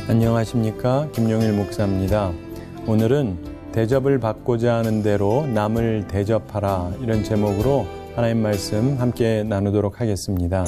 안녕하십니까, 김용일 목사입니다. 오늘은 대접을 받고자 하는 대로 남을 대접하라, 이런 제목으로 하나님 말씀 함께 나누도록 하겠습니다.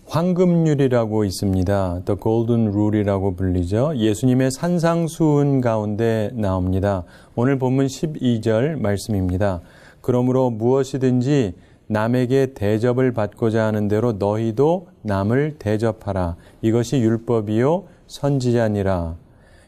황금률이라고 있습니다. The Golden Rule이라고 불리죠. 예수님의 산상수훈 가운데 나옵니다. 오늘 본문 12절 말씀입니다. 그러므로 무엇이든지 남에게 대접을 받고자 하는 대로 너희도 남을 대접하라. 이것이 율법이요 선지자니라.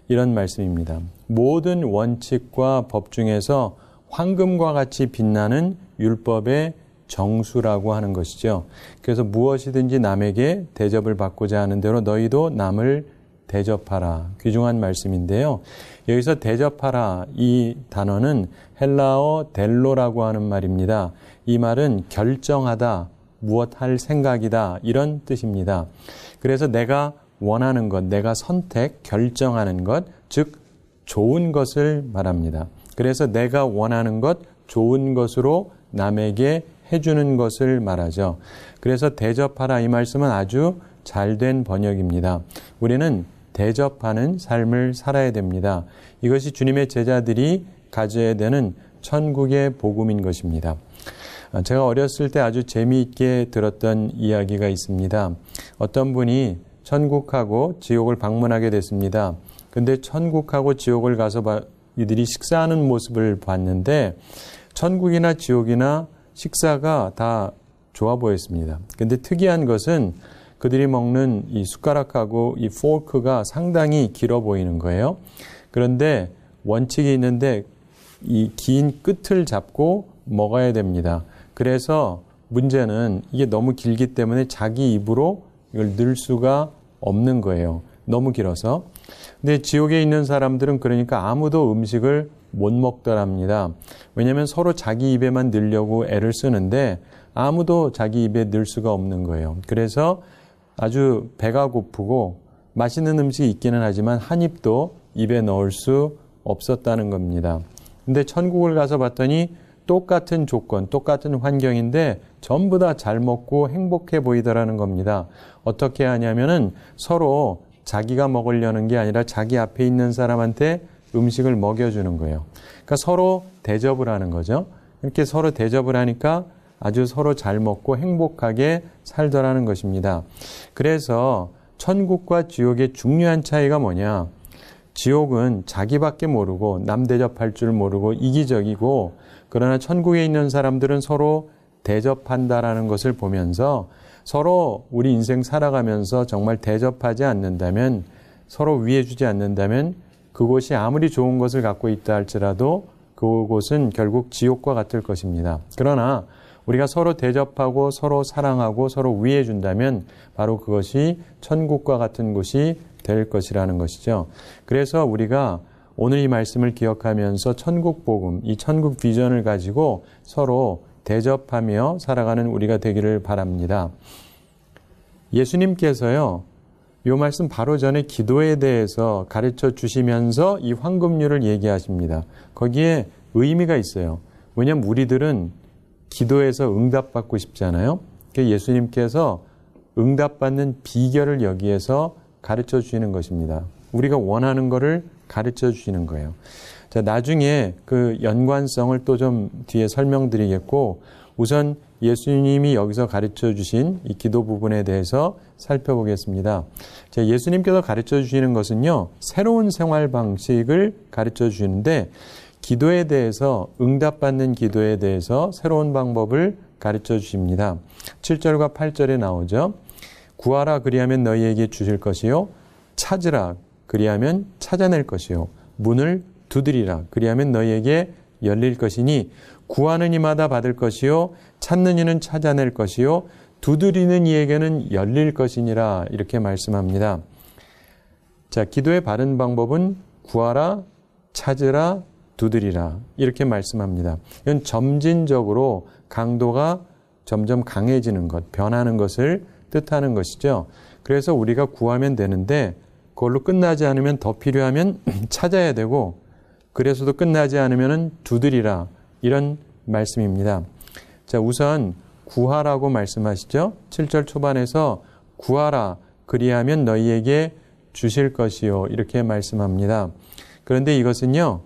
이런 말씀입니다. 모든 원칙과 법 중에서 황금과 같이 빛나는 율법의 정수라고 하는 것이죠. 그래서 무엇이든지 남에게 대접을 받고자 하는 대로 너희도 남을 대접하라. 귀중한 말씀인데요. 여기서 대접하라, 이 단어는 헬라어 델로라고 하는 말입니다. 이 말은 결정하다, 무엇 할 생각이다, 이런 뜻입니다. 그래서 내가 원하는 것, 내가 선택, 결정하는 것, 즉 좋은 것을 말합니다. 그래서 내가 원하는 것, 좋은 것으로 남에게 해주는 것을 말하죠. 그래서 대접하라, 이 말씀은 아주 잘된 번역입니다. 우리는 대접하는 삶을 살아야 됩니다. 이것이 주님의 제자들이 가져야 되는 천국의 복음인 것입니다. 제가 어렸을 때 아주 재미있게 들었던 이야기가 있습니다. 어떤 분이 천국하고 지옥을 방문하게 됐습니다. 근데 천국하고 지옥을 가서 이들이 식사하는 모습을 봤는데 천국이나 지옥이나 식사가 다 좋아 보였습니다. 근데 특이한 것은 그들이 먹는 이 숟가락하고 이 포크가 상당히 길어 보이는 거예요. 그런데 원칙이 있는데 이 긴 끝을 잡고 먹어야 됩니다. 그래서 문제는 이게 너무 길기 때문에 자기 입으로 이걸 넣을 수가 없는 거예요. 너무 길어서. 근데 지옥에 있는 사람들은 그러니까 아무도 음식을 못 먹더랍니다. 왜냐하면 서로 자기 입에만 넣으려고 애를 쓰는데 아무도 자기 입에 넣을 수가 없는 거예요. 그래서 아주 배가 고프고 맛있는 음식이 있기는 하지만 한 입도 입에 넣을 수 없었다는 겁니다. 근데 천국을 가서 봤더니 똑같은 조건, 똑같은 환경인데 전부 다 잘 먹고 행복해 보이더라는 겁니다. 어떻게 하냐면은 서로 자기가 먹으려는 게 아니라 자기 앞에 있는 사람한테 음식을 먹여주는 거예요. 그러니까 서로 대접을 하는 거죠. 이렇게 서로 대접을 하니까 아주 서로 잘 먹고 행복하게 살더라는 것입니다. 그래서 천국과 지옥의 중요한 차이가 뭐냐? 지옥은 자기밖에 모르고 남 대접할 줄 모르고 이기적이고, 그러나 천국에 있는 사람들은 서로 대접한다라는 것을 보면서 서로 우리 인생 살아가면서 정말 대접하지 않는다면, 서로 위해주지 않는다면 그곳이 아무리 좋은 것을 갖고 있다 할지라도 그곳은 결국 지옥과 같을 것입니다. 그러나 우리가 서로 대접하고 서로 사랑하고 서로 위해준다면 바로 그것이 천국과 같은 곳이 될 것이라는 것이죠. 그래서 우리가 오늘 이 말씀을 기억하면서 천국 복음, 이 천국 비전을 가지고 서로 대접하며 살아가는 우리가 되기를 바랍니다. 예수님께서요, 이 말씀 바로 전에 기도에 대해서 가르쳐 주시면서 이 황금률을 얘기하십니다. 거기에 의미가 있어요. 왜냐하면 우리들은 기도에서 응답받고 싶잖아요. 예수님께서 응답받는 비결을 여기에서 가르쳐 주시는 것입니다. 우리가 원하는 것을 가르쳐 주시는 거예요. 자, 나중에 그 연관성을 또 좀 뒤에 설명드리겠고, 우선 예수님이 여기서 가르쳐 주신 이 기도 부분에 대해서 살펴보겠습니다. 자, 예수님께서 가르쳐 주시는 것은요, 새로운 생활 방식을 가르쳐 주시는데, 기도에 대해서, 응답받는 기도에 대해서 새로운 방법을 가르쳐 주십니다. 7절과 8절에 나오죠. 구하라, 그리하면 너희에게 주실 것이요. 찾으라, 그리하면 찾아낼 것이요. 문을 두드리라, 그리하면 너희에게 열릴 것이니 구하는 이마다 받을 것이요, 찾는 이는 찾아낼 것이요, 두드리는 이에게는 열릴 것이니라, 이렇게 말씀합니다. 자, 기도의 바른 방법은 구하라, 찾으라, 두드리라, 이렇게 말씀합니다. 이건 점진적으로 강도가 점점 강해지는 것, 변하는 것을 뜻하는 것이죠. 그래서 우리가 구하면 되는데 그걸로 끝나지 않으면 더 필요하면 찾아야 되고, 그래서도 끝나지 않으면 두드리라. 이런 말씀입니다. 자, 우선 구하라고 말씀하시죠. 7절 초반에서 구하라. 그리하면 너희에게 주실 것이요. 이렇게 말씀합니다. 그런데 이것은요,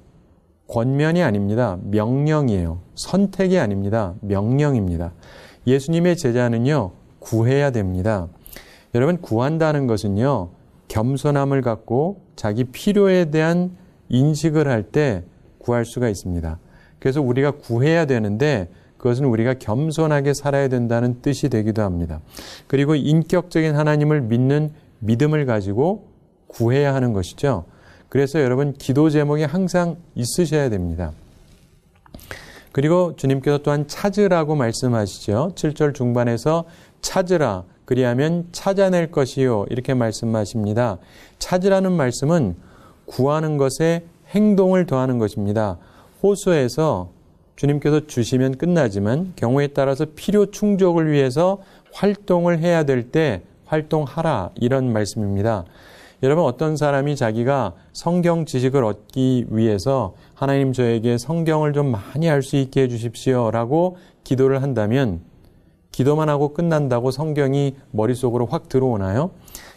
권면이 아닙니다. 명령이에요. 선택이 아닙니다. 명령입니다. 예수님의 제자는요, 구해야 됩니다. 여러분, 구한다는 것은요, 겸손함을 갖고 자기 필요에 대한 인식을 할 때 구할 수가 있습니다. 그래서 우리가 구해야 되는데 그것은 우리가 겸손하게 살아야 된다는 뜻이 되기도 합니다. 그리고 인격적인 하나님을 믿는 믿음을 가지고 구해야 하는 것이죠. 그래서 여러분, 기도 제목이 항상 있으셔야 됩니다. 그리고 주님께서 또한 찾으라고 말씀하시죠. 7절 중반에서 찾으라. 그리하면 찾아낼 것이요. 이렇게 말씀하십니다. 찾으라는 말씀은 구하는 것에 행동을 더하는 것입니다. 호수에서 주님께서 주시면 끝나지만 경우에 따라서 필요 충족을 위해서 활동을 해야 될 때 활동하라. 이런 말씀입니다. 여러분, 어떤 사람이 자기가 성경 지식을 얻기 위해서 하나님 저에게 성경을 좀 많이 알 수 있게 해주십시오 라고 기도를 한다면 기도만 하고 끝난다고 성경이 머릿속으로 확 들어오나요?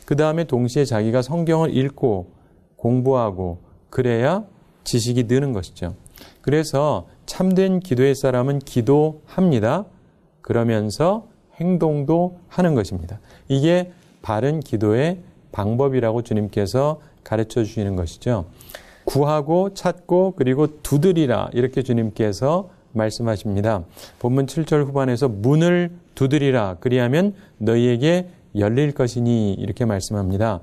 그 다음에 동시에 자기가 성경을 읽고 공부하고 그래야 지식이 느는 것이죠. 그래서 참된 기도의 사람은 기도합니다. 그러면서 행동도 하는 것입니다. 이게 바른 기도의 방법이라고 주님께서 가르쳐 주시는 것이죠. 구하고 찾고 그리고 두드리라 이렇게 주님께서 말씀하십니다. 본문 7절 후반에서 문을 두드리라 그리하면 너희에게 열릴 것이니 이렇게 말씀합니다.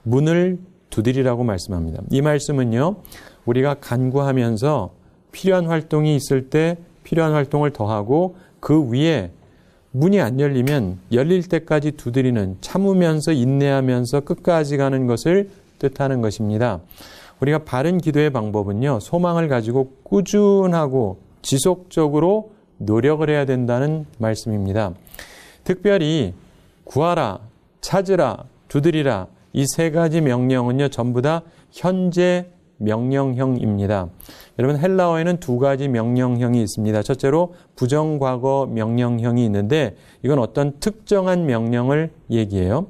문을 두드리라고 말씀합니다. 이 말씀은요, 우리가 간구하면서 필요한 활동이 있을 때 필요한 활동을 더하고 그 위에 문이 안 열리면 열릴 때까지 두드리는, 참으면서 인내하면서 끝까지 가는 것을 뜻하는 것입니다. 우리가 바른 기도의 방법은요, 소망을 가지고 꾸준하고 지속적으로 노력을 해야 된다는 말씀입니다. 특별히 구하라, 찾으라, 두드리라 이 세 가지 명령은요, 전부 다 현재 명령형입니다. 여러분, 헬라어에는 두 가지 명령형이 있습니다. 첫째로 부정과거 명령형이 있는데 이건 어떤 특정한 명령을 얘기해요.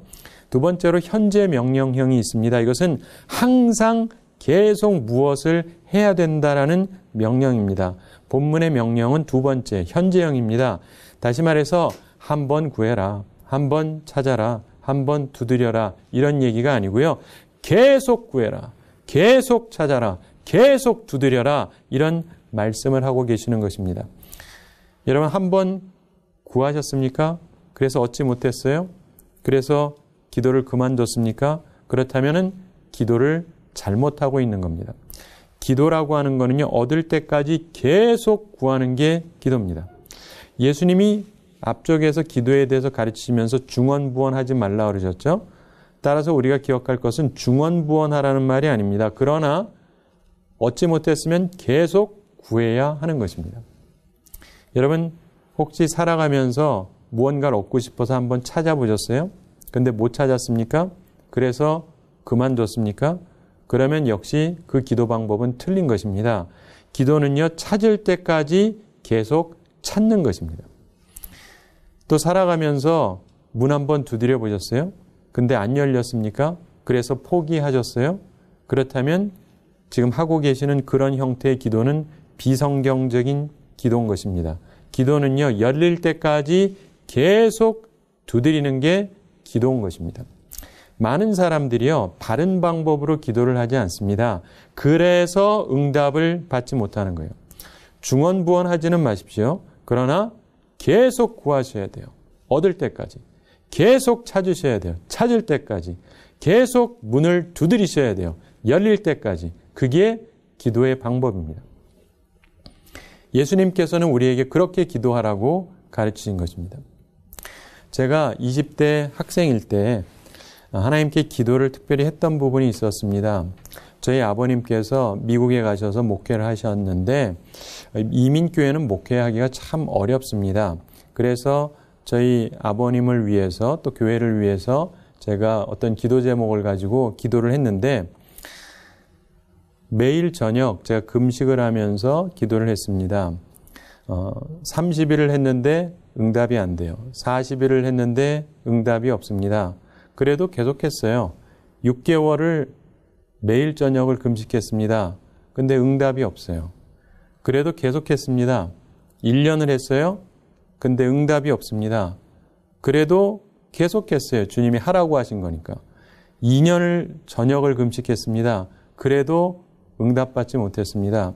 두 번째로 현재 명령형이 있습니다. 이것은 항상 계속 무엇을 해야 된다라는 명령입니다. 본문의 명령은 두 번째, 현재형입니다. 다시 말해서 한 번 구해라, 한 번 찾아라, 한 번 두드려라 이런 얘기가 아니고요. 계속 구해라, 계속 찾아라, 계속 두드려라 이런 말씀을 하고 계시는 것입니다. 여러분, 한 번 구하셨습니까? 그래서 얻지 못했어요? 그래서 기도를 그만뒀습니까? 그렇다면은 기도를 잘못하고 있는 겁니다. 기도라고 하는 거는요, 얻을 때까지 계속 구하는 게 기도입니다. 예수님이 앞쪽에서 기도에 대해서 가르치시면서 중언부언하지 말라 그러셨죠? 따라서 우리가 기억할 것은 중언부언하라는 말이 아닙니다. 그러나 얻지 못했으면 계속 구해야 하는 것입니다. 여러분, 혹시 살아가면서 무언가를 얻고 싶어서 한번 찾아보셨어요? 근데 못 찾았습니까? 그래서 그만뒀습니까? 그러면 역시 그 기도 방법은 틀린 것입니다. 기도는요, 찾을 때까지 계속 찾는 것입니다. 또 살아가면서 문 한번 두드려 보셨어요? 근데 안 열렸습니까? 그래서 포기하셨어요? 그렇다면 지금 하고 계시는 그런 형태의 기도는 비성경적인 기도인 것입니다. 기도는요, 열릴 때까지 계속 두드리는 게 기도인 것입니다. 많은 사람들이요, 바른 방법으로 기도를 하지 않습니다. 그래서 응답을 받지 못하는 거예요. 중언부언하지는 마십시오. 그러나 계속 구하셔야 돼요. 얻을 때까지. 계속 찾으셔야 돼요. 찾을 때까지. 계속 문을 두드리셔야 돼요. 열릴 때까지. 그게 기도의 방법입니다. 예수님께서는 우리에게 그렇게 기도하라고 가르치신 것입니다. 제가 20대 학생일 때 하나님께 기도를 특별히 했던 부분이 있었습니다. 저희 아버님께서 미국에 가셔서 목회를 하셨는데 이민교회는 목회하기가 참 어렵습니다. 그래서 저희 아버님을 위해서 또 교회를 위해서 제가 어떤 기도 제목을 가지고 기도를 했는데 매일 저녁 제가 금식을 하면서 기도를 했습니다. 30일을 했는데 응답이 안 돼요. 40일을 했는데 응답이 없습니다. 그래도 계속했어요. 6개월을 매일 저녁을 금식했습니다. 근데 응답이 없어요. 그래도 계속했습니다. 1년을 했어요. 근데 응답이 없습니다. 그래도 계속했어요. 주님이 하라고 하신 거니까. 2년을 저녁을 금식했습니다. 그래도 응답받지 못했습니다.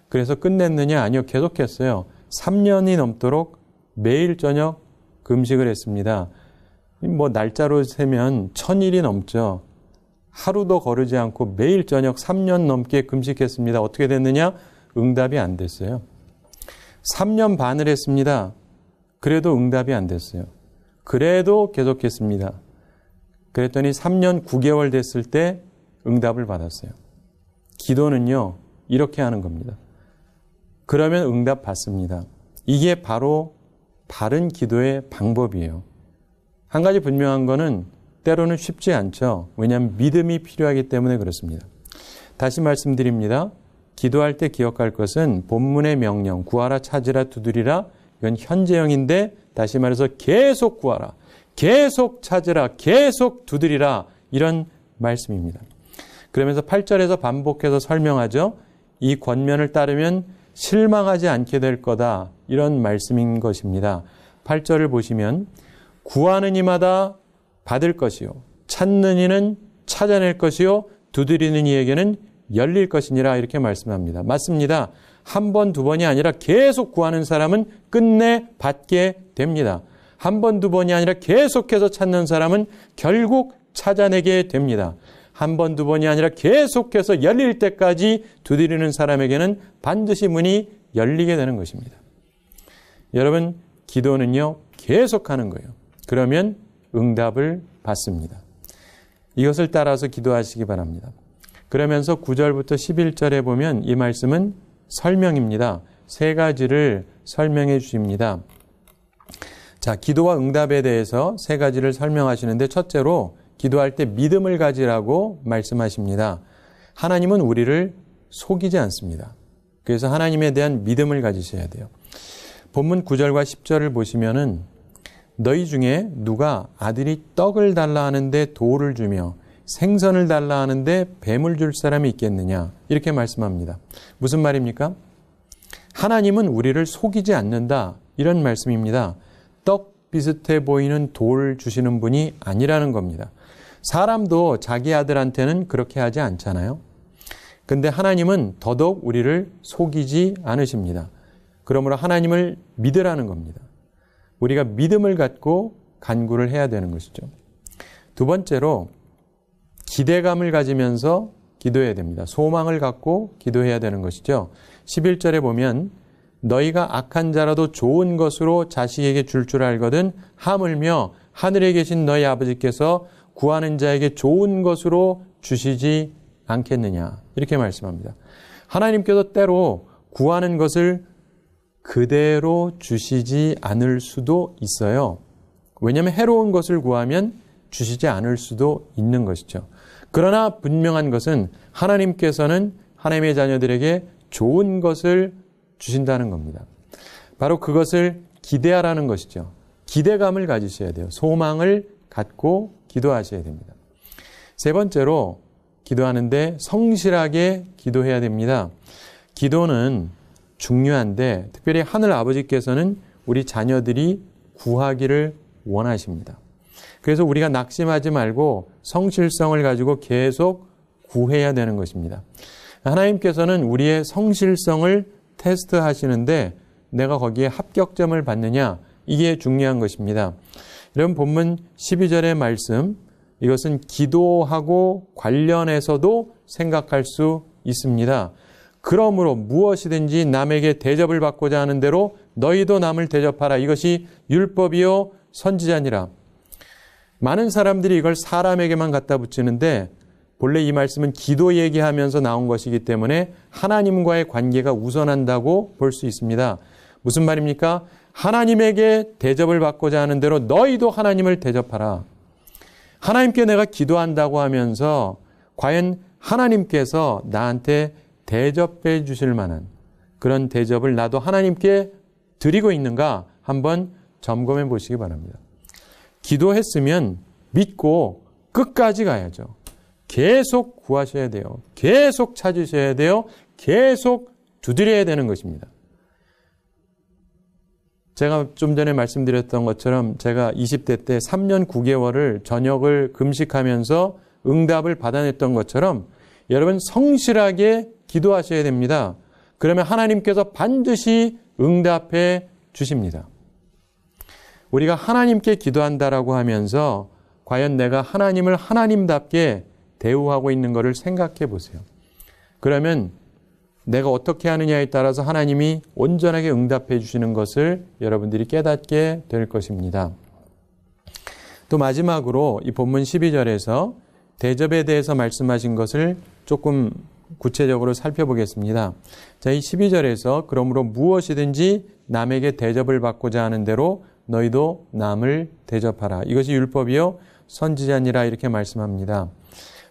그래서 끝냈느냐? 아니요. 계속했어요. 3년이 넘도록 매일 저녁 금식을 했습니다. 날짜로 세면 1000일이 넘죠. 하루도 거르지 않고 매일 저녁 3년 넘게 금식했습니다. 어떻게 됐느냐? 응답이 안 됐어요. 3년 반을 했습니다. 그래도 응답이 안 됐어요. 그래도 계속했습니다. 그랬더니 3년 9개월 됐을 때 응답을 받았어요. 기도는요, 이렇게 하는 겁니다. 그러면 응답 받습니다. 이게 바로 바른 기도의 방법이에요. 한 가지 분명한 거는 때로는 쉽지 않죠. 왜냐하면 믿음이 필요하기 때문에 그렇습니다. 다시 말씀드립니다. 기도할 때 기억할 것은 본문의 명령, 구하라, 찾으라, 두드리라, 이건 현재형인데 다시 말해서 계속 구하라, 계속 찾으라, 계속 두드리라, 이런 말씀입니다. 그러면서 8절에서 반복해서 설명하죠. 이 권면을 따르면 실망하지 않게 될 거다, 이런 말씀인 것입니다. 8절을 보시면 구하는 이마다 받을 것이요, 찾는 이는 찾아낼 것이요, 두드리는 이에게는 열릴 것이니라, 이렇게 말씀합니다. 맞습니다. 한 번, 두 번이 아니라 계속 구하는 사람은 끝내 받게 됩니다. 한 번, 두 번이 아니라 계속해서 찾는 사람은 결국 찾아내게 됩니다. 한 번, 두 번이 아니라 계속해서 열릴 때까지 두드리는 사람에게는 반드시 문이 열리게 되는 것입니다. 여러분, 기도는요, 계속하는 거예요. 그러면 응답을 받습니다. 이것을 따라서 기도하시기 바랍니다. 그러면서 9절부터 11절에 보면 이 말씀은 설명입니다. 세 가지를 설명해 주십니다. 자, 기도와 응답에 대해서 세 가지를 설명하시는데 첫째로 기도할 때 믿음을 가지라고 말씀하십니다. 하나님은 우리를 속이지 않습니다. 그래서 하나님에 대한 믿음을 가지셔야 돼요. 본문 9절과 10절을 보시면은 너희 중에 누가 아들이 떡을 달라 하는데 돌을 주며 생선을 달라 하는데 뱀을 줄 사람이 있겠느냐, 이렇게 말씀합니다. 무슨 말입니까? 하나님은 우리를 속이지 않는다, 이런 말씀입니다. 떡 비슷해 보이는 돌 주시는 분이 아니라는 겁니다. 사람도 자기 아들한테는 그렇게 하지 않잖아요. 근데 하나님은 더더욱 우리를 속이지 않으십니다. 그러므로 하나님을 믿으라는 겁니다. 우리가 믿음을 갖고 간구를 해야 되는 것이죠. 두 번째로 기대감을 가지면서 기도해야 됩니다. 소망을 갖고 기도해야 되는 것이죠. 11절에 보면 너희가 악한 자라도 좋은 것으로 자식에게 줄 알거든 하물며 하늘에 계신 너희 아버지께서 구하는 자에게 좋은 것으로 주시지 않겠느냐, 이렇게 말씀합니다. 하나님께서 때로 구하는 것을 그대로 주시지 않을 수도 있어요. 왜냐하면 해로운 것을 구하면 주시지 않을 수도 있는 것이죠. 그러나 분명한 것은 하나님께서는 하나님의 자녀들에게 좋은 것을 주신다는 겁니다. 바로 그것을 기대하라는 것이죠. 기대감을 가지셔야 돼요. 소망을 갖고 기도하셔야 됩니다. 세 번째로 기도하는데 성실하게 기도해야 됩니다. 기도는 중요한데 특별히 하늘 아버지께서는 우리 자녀들이 구하기를 원하십니다. 그래서 우리가 낙심하지 말고 성실성을 가지고 계속 구해야 되는 것입니다. 하나님께서는 우리의 성실성을 테스트하시는데 내가 거기에 합격점을 받느냐, 이게 중요한 것입니다. 여러분, 본문 12절의 말씀, 이것은 기도하고 관련해서도 생각할 수 있습니다. 그러므로 무엇이든지 남에게 대접을 받고자 하는 대로 너희도 남을 대접하라. 이것이 율법이요 선지자니라. 많은 사람들이 이걸 사람에게만 갖다 붙이는데 본래 이 말씀은 기도 얘기하면서 나온 것이기 때문에 하나님과의 관계가 우선한다고 볼 수 있습니다. 무슨 말입니까? 하나님에게 대접을 받고자 하는 대로 너희도 하나님을 대접하라. 하나님께 내가 기도한다고 하면서 과연 하나님께서 나한테 대접해 주실 만한 그런 대접을 나도 하나님께 드리고 있는가 한번 점검해 보시기 바랍니다. 기도했으면 믿고 끝까지 가야죠. 계속 구하셔야 돼요. 계속 찾으셔야 돼요. 계속 두드려야 되는 것입니다. 제가 좀 전에 말씀드렸던 것처럼 제가 20대 때 3년 9개월을 저녁을 금식하면서 응답을 받아냈던 것처럼 여러분 성실하게 기도하셔야 됩니다. 그러면 하나님께서 반드시 응답해 주십니다. 우리가 하나님께 기도한다라고 하면서 과연 내가 하나님을 하나님답게 대우하고 있는 것을 생각해 보세요. 그러면 내가 어떻게 하느냐에 따라서 하나님이 온전하게 응답해 주시는 것을 여러분들이 깨닫게 될 것입니다. 또 마지막으로 이 본문 12절에서 대접에 대해서 말씀하신 것을 조금 구체적으로 살펴보겠습니다. 자, 이 12절에서 그러므로 무엇이든지 남에게 대접을 받고자 하는 대로 너희도 남을 대접하라. 이것이 율법이요 선지자니라 이렇게 말씀합니다.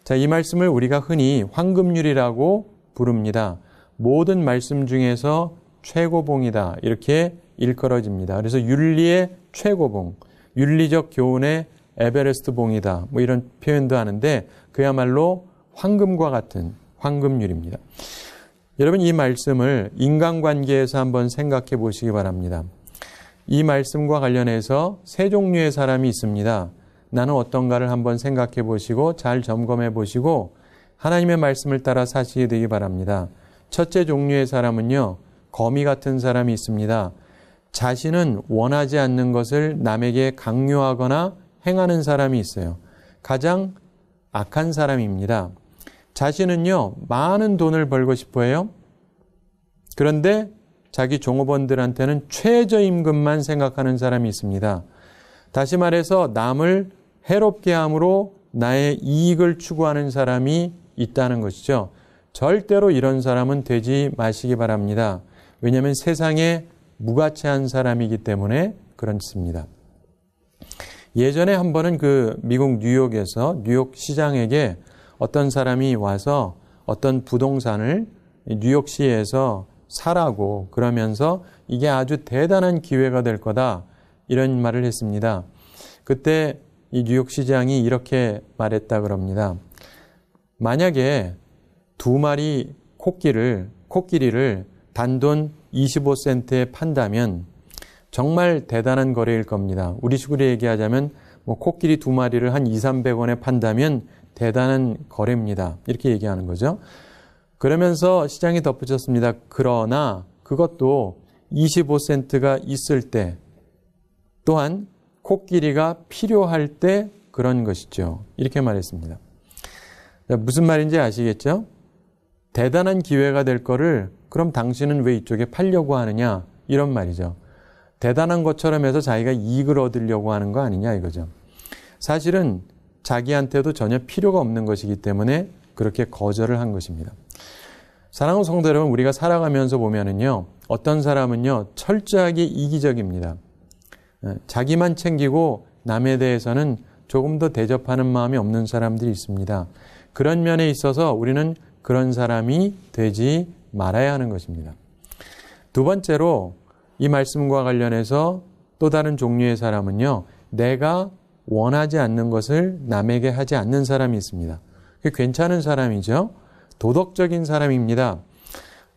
자, 이 말씀을 우리가 흔히 황금률이라고 부릅니다. 모든 말씀 중에서 최고봉이다 이렇게 일컬어집니다. 그래서 윤리의 최고봉, 윤리적 교훈의 에베레스트 봉이다 뭐 이런 표현도 하는데 그야말로 황금과 같은 황금률입니다. 여러분 이 말씀을 인간관계에서 한번 생각해 보시기 바랍니다. 이 말씀과 관련해서 세 종류의 사람이 있습니다. 나는 어떤가를 한번 생각해 보시고 잘 점검해 보시고 하나님의 말씀을 따라 사시게 되기 바랍니다. 첫째 종류의 사람은요, 거미 같은 사람이 있습니다. 자신은 원하지 않는 것을 남에게 강요하거나 행하는 사람이 있어요. 가장 악한 사람입니다. 자신은요, 많은 돈을 벌고 싶어 해요. 그런데 자기 종업원들한테는 최저임금만 생각하는 사람이 있습니다. 다시 말해서 남을 해롭게 함으로 나의 이익을 추구하는 사람이 있다는 것이죠. 절대로 이런 사람은 되지 마시기 바랍니다. 왜냐하면 세상에 무가치한 사람이기 때문에 그렇습니다. 예전에 한 번은 미국 뉴욕에서 뉴욕 시장에게 어떤 사람이 와서 어떤 부동산을 뉴욕시에서 사라고 그러면서 이게 아주 대단한 기회가 될 거다 이런 말을 했습니다. 그때 이 뉴욕 시장이 이렇게 말했다 그럽니다. 만약에 2마리 코끼리를 단돈 25센트에 판다면 정말 대단한 거래일 겁니다. 우리식으로 얘기하자면 코끼리 2마리를 한 200~300원에 판다면 대단한 거래입니다. 이렇게 얘기하는 거죠. 그러면서 시장이 덧붙였습니다. 그러나 그것도 25센트가 있을 때 또한 코끼리가 필요할 때 그런 것이죠. 이렇게 말했습니다. 무슨 말인지 아시겠죠? 대단한 기회가 될 거를 그럼 당신은 왜 이쪽에 팔려고 하느냐 이런 말이죠. 대단한 것처럼 해서 자기가 이익을 얻으려고 하는 거 아니냐 이거죠. 사실은 자기한테도 전혀 필요가 없는 것이기 때문에 그렇게 거절을 한 것입니다. 사랑하는 성도 여러분, 우리가 살아가면서 보면은요, 어떤 사람은요 철저하게 이기적입니다. 자기만 챙기고 남에 대해서는 조금 더 대접하는 마음이 없는 사람들이 있습니다. 그런 면에 있어서 우리는 그런 사람이 되지 말아야 하는 것입니다. 두 번째로 이 말씀과 관련해서 또 다른 종류의 사람은요, 내가 원하지 않는 것을 남에게 하지 않는 사람이 있습니다. 그게 괜찮은 사람이죠. 도덕적인 사람입니다.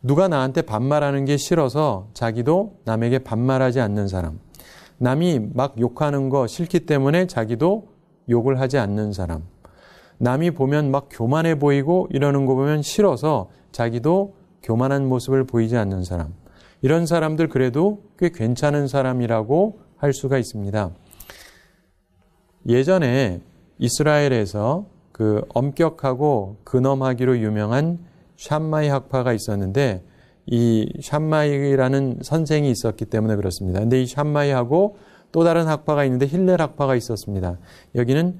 누가 나한테 반말하는 게 싫어서 자기도 남에게 반말하지 않는 사람. 남이 막 욕하는 거 싫기 때문에 자기도 욕을 하지 않는 사람. 남이 보면 막 교만해 보이고 이러는 거 보면 싫어서 자기도 교만한 모습을 보이지 않는 사람. 이런 사람들 그래도 꽤 괜찮은 사람이라고 할 수가 있습니다. 예전에 이스라엘에서 엄격하고 근엄하기로 유명한 샴마이 학파가 있었는데 이 샴마이라는 선생이 있었기 때문에 그렇습니다. 근데 이 샴마이하고 또 다른 학파가 있는데 힐렐 학파가 있었습니다. 여기는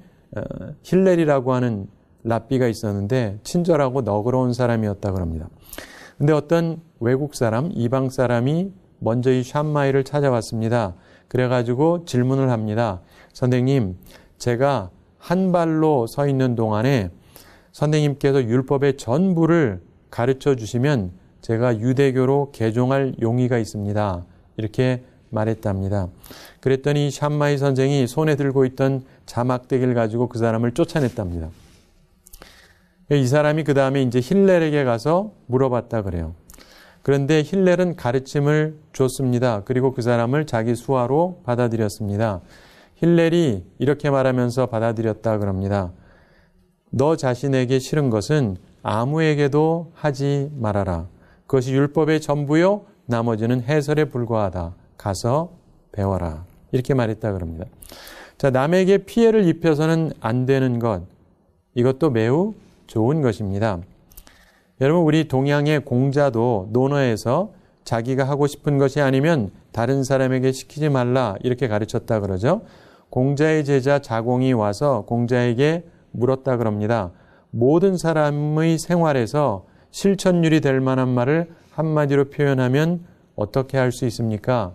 힐렐이라고 하는 랍비가 있었는데 친절하고 너그러운 사람이었다고 합니다. 근데 어떤 외국 사람, 이방 사람이 먼저 이 샴마이를 찾아왔습니다. 그래가지고 질문을 합니다. 선생님, 제가 한 발로 서 있는 동안에 선생님께서 율법의 전부를 가르쳐 주시면 제가 유대교로 개종할 용의가 있습니다. 이렇게 말했답니다. 그랬더니 샴마이 선생이 손에 들고 있던 자막대기를 가지고 그 사람을 쫓아냈답니다. 이 사람이 그 다음에 이제 힐렐에게 가서 물어봤다 그래요. 그런데 힐렐은 가르침을 줬습니다. 그리고 그 사람을 자기 수하로 받아들였습니다. 힐렐이 이렇게 말하면서 받아들였다 그럽니다. 너 자신에게 싫은 것은 아무에게도 하지 말아라. 그것이 율법의 전부요. 나머지는 해설에 불과하다. 가서 배워라. 이렇게 말했다 그럽니다. 자, 남에게 피해를 입혀서는 안 되는 것. 이것도 매우 좋은 것입니다. 여러분, 우리 동양의 공자도 논어에서 자기가 하고 싶은 것이 아니면 다른 사람에게 시키지 말라 이렇게 가르쳤다 그러죠. 공자의 제자 자공이 와서 공자에게 물었다 그럽니다. 모든 사람의 생활에서 실천율이 될 만한 말을 한마디로 표현하면 어떻게 할 수 있습니까?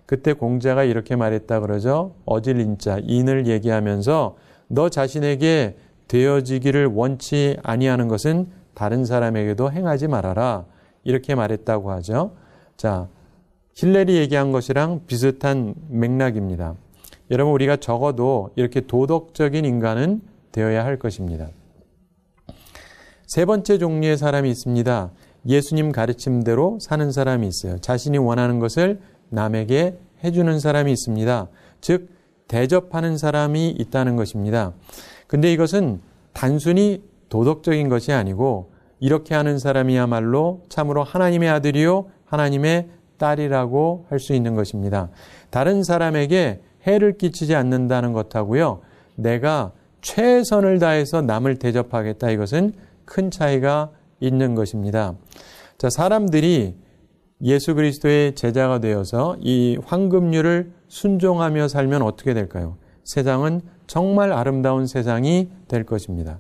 그때 공자가 이렇게 말했다 그러죠. 어질 인자, 인을 얘기하면서 너 자신에게 되어지기를 원치 아니하는 것은 다른 사람에게도 행하지 말아라. 이렇게 말했다고 하죠. 자, 힐렐이 얘기한 것이랑 비슷한 맥락입니다. 여러분, 우리가 적어도 이렇게 도덕적인 인간은 되어야 할 것입니다. 세 번째 종류의 사람이 있습니다. 예수님 가르침대로 사는 사람이 있어요. 자신이 원하는 것을 남에게 해주는 사람이 있습니다. 즉, 대접하는 사람이 있다는 것입니다. 근데 이것은 단순히 도덕적인 것이 아니고 이렇게 하는 사람이야말로 참으로 하나님의 아들이요 하나님의 딸이라고 할 수 있는 것입니다. 다른 사람에게 해를 끼치지 않는다는 것하고요. 내가 최선을 다해서 남을 대접하겠다. 이것은 큰 차이가 있는 것입니다. 자, 사람들이 예수 그리스도의 제자가 되어서 이 황금률을 순종하며 살면 어떻게 될까요? 세상은 정말 아름다운 세상이 될 것입니다.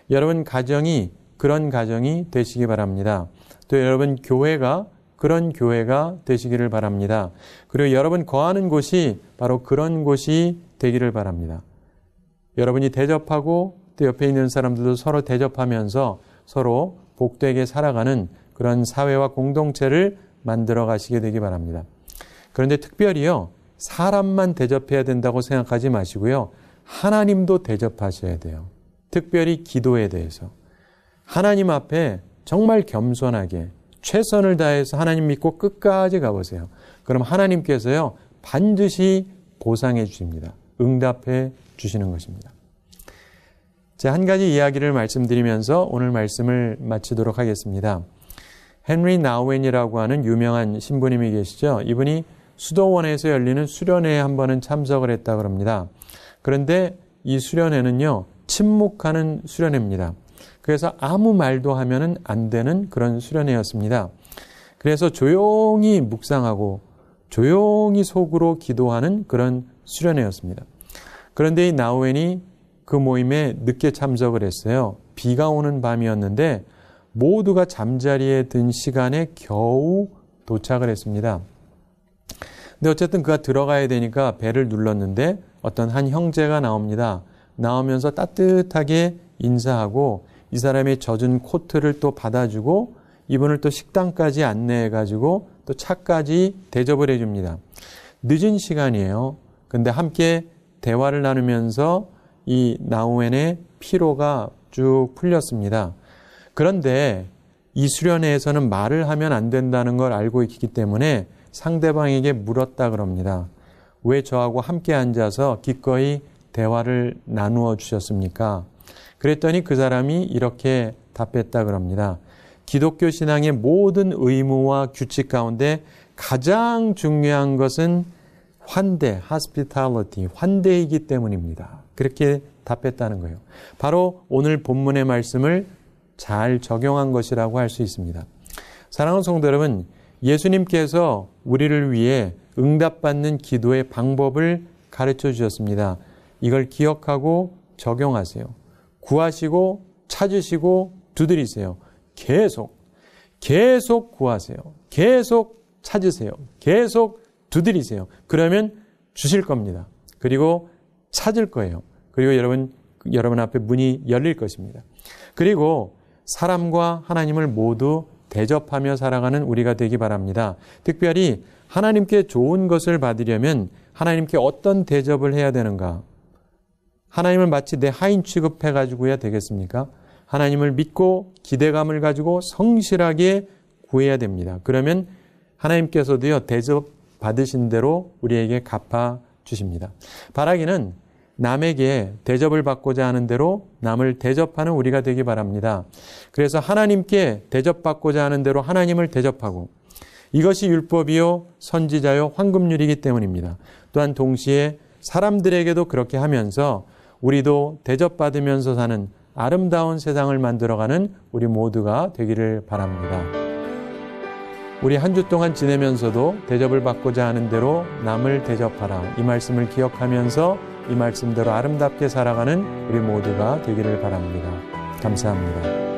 여러분 가정이 그런 가정이 되시기 바랍니다. 또 여러분 교회가 그런 교회가 되시기를 바랍니다. 그리고 여러분 거하는 곳이 바로 그런 곳이 되기를 바랍니다. 여러분이 대접하고 또 옆에 있는 사람들도 서로 대접하면서 서로 복되게 살아가는 그런 사회와 공동체를 만들어 가시게 되기 바랍니다. 그런데 특별히요, 사람만 대접해야 된다고 생각하지 마시고요. 하나님도 대접하셔야 돼요. 특별히 기도에 대해서. 하나님 앞에 정말 겸손하게 최선을 다해서 하나님 믿고 끝까지 가보세요. 그럼 하나님께서요, 반드시 보상해 주십니다. 응답해 주시는 것입니다. 자, 한 가지 이야기를 말씀드리면서 오늘 말씀을 마치도록 하겠습니다. 헨리 나우엔이라고 하는 유명한 신부님이 계시죠. 이분이 수도원에서 열리는 수련회에 한 번은 참석을 했다고 합니다. 그런데 이 수련회는요, 침묵하는 수련회입니다. 그래서 아무 말도 하면은 안 되는 그런 수련회였습니다. 그래서 조용히 묵상하고 조용히 속으로 기도하는 그런 수련회였습니다. 그런데 이 나우엔이 그 모임에 늦게 참석을 했어요. 비가 오는 밤이었는데 모두가 잠자리에 든 시간에 겨우 도착을 했습니다. 근데 어쨌든 그가 들어가야 되니까 벨을 눌렀는데 어떤 한 형제가 나옵니다. 나오면서 따뜻하게 인사하고 이 사람의 젖은 코트를 또 받아주고 이분을 또 식당까지 안내해가지고 또 차까지 대접을 해줍니다. 늦은 시간이에요. 근데 함께 대화를 나누면서 이 나우엔의 피로가 쭉 풀렸습니다. 그런데 이 수련회에서는 말을 하면 안 된다는 걸 알고 있기 때문에 상대방에게 물었다 그럽니다. 왜 저하고 함께 앉아서 기꺼이 대화를 나누어 주셨습니까? 그랬더니 그 사람이 이렇게 답했다 그럽니다. 기독교 신앙의 모든 의무와 규칙 가운데 가장 중요한 것은 환대, hospitality, 환대이기 때문입니다. 그렇게 답했다는 거예요. 바로 오늘 본문의 말씀을 잘 적용한 것이라고 할 수 있습니다. 사랑하는 성도 여러분, 예수님께서 우리를 위해 응답받는 기도의 방법을 가르쳐 주셨습니다. 이걸 기억하고 적용하세요. 구하시고 찾으시고 두드리세요. 계속 구하세요. 계속 찾으세요. 계속 두드리세요. 그러면 주실 겁니다. 그리고 찾을 거예요. 그리고 여러분 앞에 문이 열릴 것입니다. 그리고 사람과 하나님을 모두 대접하며 살아가는 우리가 되기 바랍니다. 특별히 하나님께 좋은 것을 받으려면 하나님께 어떤 대접을 해야 되는가? 하나님을 마치 내 하인 취급해가지고 해야 되겠습니까? 하나님을 믿고 기대감을 가지고 성실하게 구해야 됩니다. 그러면 하나님께서도요, 대접 받으신 대로 우리에게 갚아 주십니다. 바라기는 남에게 대접을 받고자 하는 대로 남을 대접하는 우리가 되기 바랍니다. 그래서 하나님께 대접받고자 하는 대로 하나님을 대접하고, 이것이 율법이요 선지자요 황금률이기 때문입니다. 또한 동시에 사람들에게도 그렇게 하면서 우리도 대접받으면서 사는 아름다운 세상을 만들어가는 우리 모두가 되기를 바랍니다. 우리 한 주 동안 지내면서도 대접을 받고자 하는 대로 남을 대접하라. 이 말씀을 기억하면서 이 말씀대로 아름답게 살아가는 우리 모두가 되기를 바랍니다. 감사합니다.